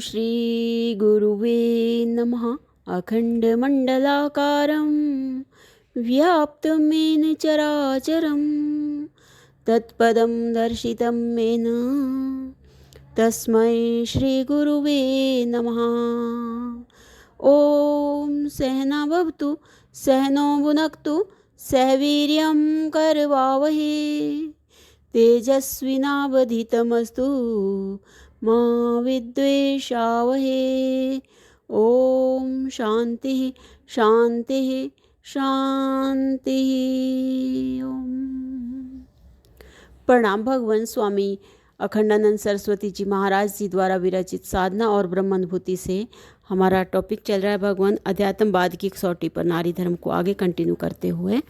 श्रीगुरुवे नमः। अखण्डमण्डलाकारं व्याप्तं चराचरं तत्पदं दर्शितं येन तस्मै श्रीगुरुवे नमः। ॐ सहना भवतु सहनो भुनक्तु सह वीर्यं करवावहे तेजस्विनावधीतमस्तु मा विद्वेषावहे। ओम शांति शांति शांति। ओम। प्रणाम भगवान स्वामी अखंडानंद सरस्वती जी महाराज जी द्वारा विरचित साधना और ब्रह्मानुभूति से हमारा टॉपिक चल रहा है भगवान अध्यात्मवाद की कसौटी पर नारी धर्म को आगे कंटिन्यू करते हुए।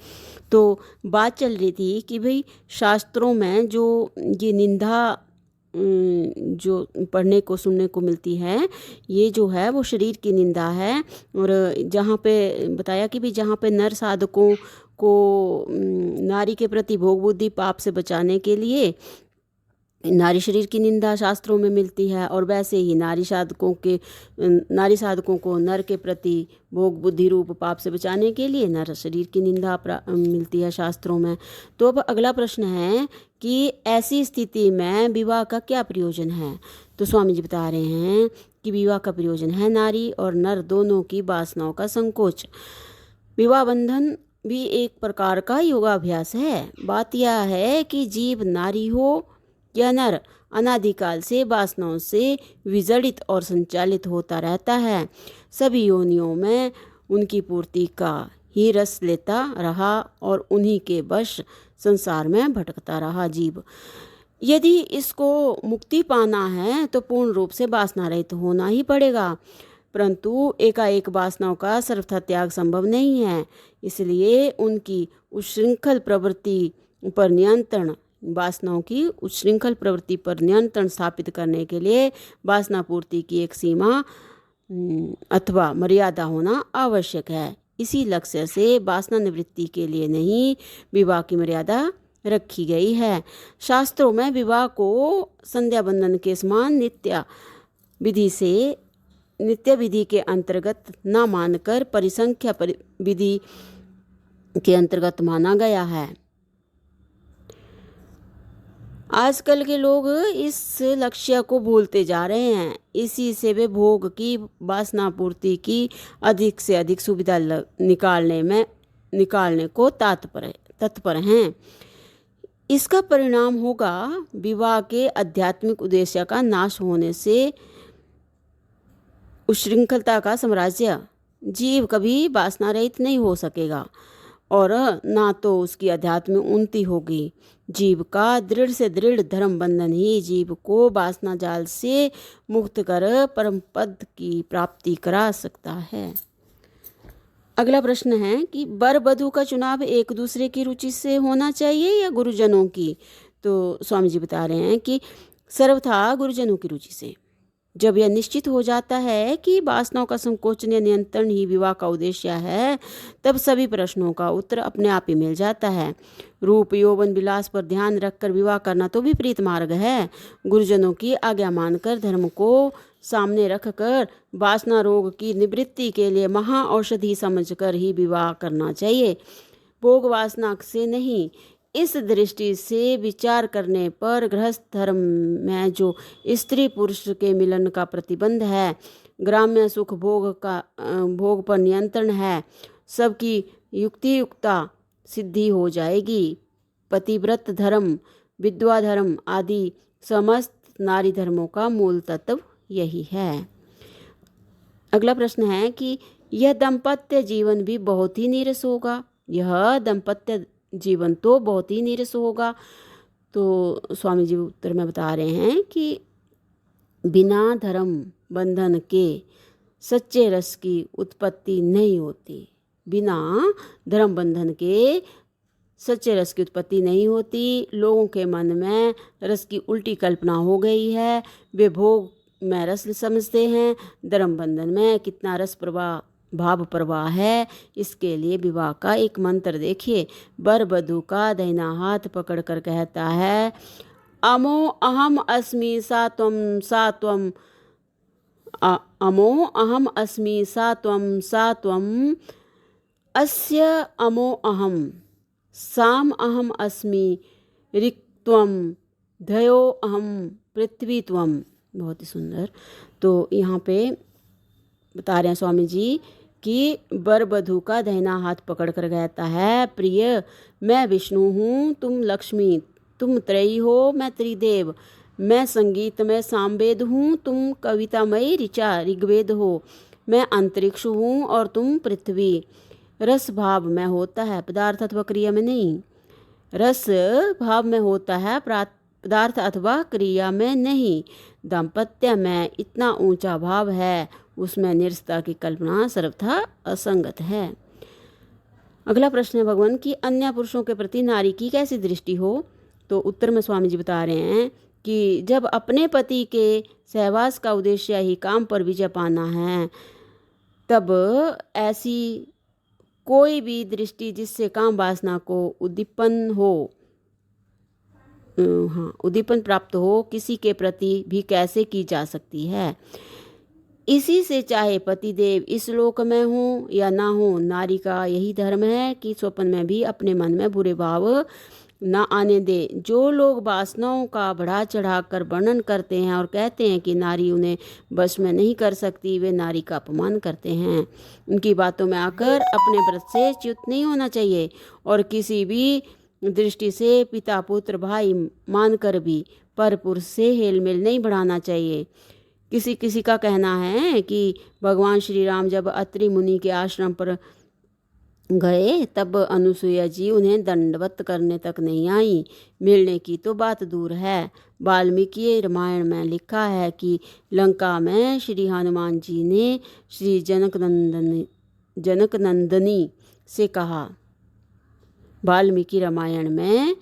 तो बात चल रही थी कि भाई शास्त्रों में जो ये निंदा जो पढ़ने को सुनने को मिलती है, ये जो है वो शरीर की निंदा है। और जहाँ पे बताया कि भी जहाँ पे नर साधकों को नारी के प्रति भोग बुद्धि पाप से बचाने के लिए नारी शरीर की निंदा शास्त्रों में मिलती है, और वैसे ही नारी साधकों को नर के प्रति भोग बुद्धि रूप पाप से बचाने के लिए नर शरीर की निंदा मिलती है शास्त्रों में। तो अब अगला प्रश्न है कि ऐसी स्थिति में विवाह का क्या प्रयोजन है। तो स्वामी जी बता रहे हैं कि विवाह का प्रयोजन है नारी और नर दोनों की वासनाओं का संकोच। विवाह बंधन भी एक प्रकार का योगाभ्यास है। बात यह है कि जीव नारी हो यह नर अनादिकाल से वासनाओं से विजड़ित और संचालित होता रहता है। सभी योनियों में उनकी पूर्ति का ही रस लेता रहा और उन्हीं के वश संसार में भटकता रहा जीव। यदि इसको मुक्ति पाना है तो पूर्ण रूप से वासना रहित होना ही पड़ेगा, परंतु एकाएक वासनाओं का सर्वथा त्याग संभव नहीं है। इसलिए उनकी उच्छृंखल प्रवृत्ति पर नियंत्रण वासनाओं की उच्छृंखल प्रवृत्ति पर नियंत्रण स्थापित करने के लिए वासना पूर्ति की एक सीमा अथवा मर्यादा होना आवश्यक है। इसी लक्ष्य से वासना निवृत्ति के लिए नहीं विवाह की मर्यादा रखी गई है। शास्त्रों में विवाह को संध्या बंधन के समान नित्य विधि के अंतर्गत न मानकर परिसंख्या विधि के अंतर्गत माना गया है। आजकल के लोग इस लक्ष्य को भूलते जा रहे हैं। इसी से वे भोग की वासना पूर्ति की अधिक से अधिक सुविधा निकालने को तत्पर हैं। इसका परिणाम होगा विवाह के आध्यात्मिक उद्देश्य का नाश होने से उच्छृंखलता का साम्राज्य। जीव कभी वासना रहित नहीं हो सकेगा और ना तो उसकी अध्यात्म में उन्नति होगी। जीव का दृढ़ से दृढ़ धर्म बंधन ही जीव को वासना जाल से मुक्त कर परम पद की प्राप्ति करा सकता है। अगला प्रश्न है कि वर वधू का चुनाव एक दूसरे की रुचि से होना चाहिए या गुरुजनों की। तो स्वामी जी बता रहे हैं कि सर्वथा गुरुजनों की रुचि से। जब यह निश्चित हो जाता है कि वासनाओं का संकोचन या नियंत्रण ही विवाह का उद्देश्य है, तब सभी प्रश्नों का उत्तर अपने आप ही मिल जाता है। रूप यौवन विलास पर ध्यान रखकर विवाह करना तो विपरीत मार्ग है। गुरुजनों की आज्ञा मानकर धर्म को सामने रखकर वासना रोग की निवृत्ति के लिए महा औषधि समझकर ही विवाह करना चाहिए, भोग वासना से नहीं। इस दृष्टि से विचार करने पर गृहस्थ धर्म में जो स्त्री पुरुष के मिलन का प्रतिबंध है, ग्राम्य सुख भोग पर नियंत्रण है, सबकी युक्तियुक्ता सिद्धि हो जाएगी। पतिव्रत धर्म, विधवा धर्म आदि समस्त नारी धर्मों का मूल तत्व यही है। अगला प्रश्न है कि यह दाम्पत्य जीवन भी बहुत ही नीरस होगा। यह दाम्पत्य जीवन तो बहुत ही नीरस होगा। तो स्वामी जी उत्तर में बता रहे हैं कि बिना धर्म बंधन के सच्चे रस की उत्पत्ति नहीं होती। बिना धर्म बंधन के सच्चे रस की उत्पत्ति नहीं होती। लोगों के मन में रस की उल्टी कल्पना हो गई है। वे भोग में रस समझते हैं, धर्म बंधन में कितना रस प्रवाह भाव प्रवाह है। इसके लिए विवाह का एक मंत्र देखिए। वर वधू का दाहिना हाथ पकड़कर कहता है, अमो अहम अस्मि सा त्वम अमो अहम अस्मि सा त्वं अस्य अमो अहम साम अहम अस्मि ऋक्त्वं धयो अहम पृथ्वी त्वं। बहुत ही सुंदर। तो यहाँ पे बता रहे हैं स्वामी जी कि वर वधू का दाहिना हाथ पकड़ कर कहता है, प्रिय मैं विष्णु हूँ, तुम लक्ष्मी, तुम त्रयी हो, मैं त्रिदेव, मैं संगीत में सामवेद हूँ, तुम कवितामयी ऋचा ऋग्वेद हो, मैं अंतरिक्ष हूँ और तुम पृथ्वी। रस भाव में होता है, पदार्थ अथवा क्रिया में नहीं। रस भाव में होता है, पदार्थ अथवा क्रिया में नहीं। दाम्पत्य में इतना ऊंचा भाव है, उसमें निरसता की कल्पना सर्वथा असंगत है। अगला प्रश्न है भगवान की अन्य पुरुषों के प्रति नारी की कैसी दृष्टि हो। तो उत्तर में स्वामी जी बता रहे हैं कि जब अपने पति के सहवास का उद्देश्य ही काम पर विजय पाना है, तब ऐसी कोई भी दृष्टि जिससे काम वासना को उद्दीपन प्राप्त हो, किसी के प्रति भी कैसे की जा सकती है। इसी से चाहे पतिदेव इस लोक में हो या ना हो, नारी का यही धर्म है कि स्वप्न में भी अपने मन में बुरे भाव ना आने दे। जो लोग वासनाओं का बढ़ा चढ़ा कर वर्णन करते हैं और कहते हैं कि नारी उन्हें बस में नहीं कर सकती, वे नारी का अपमान करते हैं। उनकी बातों में आकर अपने व्रत से च्युत नहीं होना चाहिए और किसी भी दृष्टि से पिता पुत्र भाई मानकर भी पर पुरुष से हेलमेल नहीं बढ़ाना चाहिए। किसी का कहना है कि भगवान श्री राम जब अत्रि मुनि के आश्रम पर गए तब अनुसुईया जी उन्हें दंडवत करने तक नहीं आई, मिलने की तो बात दूर है। वाल्मीकि रामायण में लिखा है कि लंका में श्री हनुमान जी ने श्री जनक नंदनी से कहा। वाल्मीकि रामायण में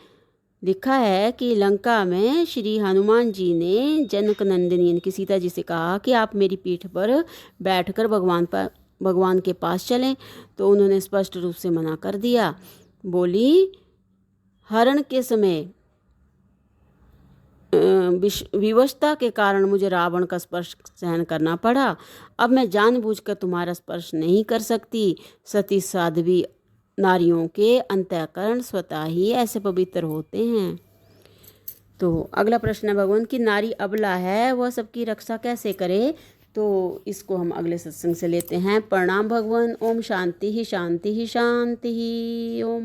लिखा है कि लंका में श्री हनुमान जी ने जनक नंदिनी की सीता जी से कहा कि आप मेरी पीठ पर बैठकर भगवान के पास चलें, तो उन्होंने स्पष्ट रूप से मना कर दिया। बोली, हरण के समय विवशता के कारण मुझे रावण का स्पर्श सहन करना पड़ा। अब मैं जानबूझकर तुम्हारा स्पर्श नहीं कर सकती। सती साध्वी नारियों के अंतःकरण स्वतः ही ऐसे पवित्र होते हैं। तो अगला प्रश्न है भगवान की नारी अबला है, वह सबकी रक्षा कैसे करे। तो इसको हम अगले सत्संग से लेते हैं। प्रणाम भगवान। ओम शांति ही शांति ही शांति ही। ओम।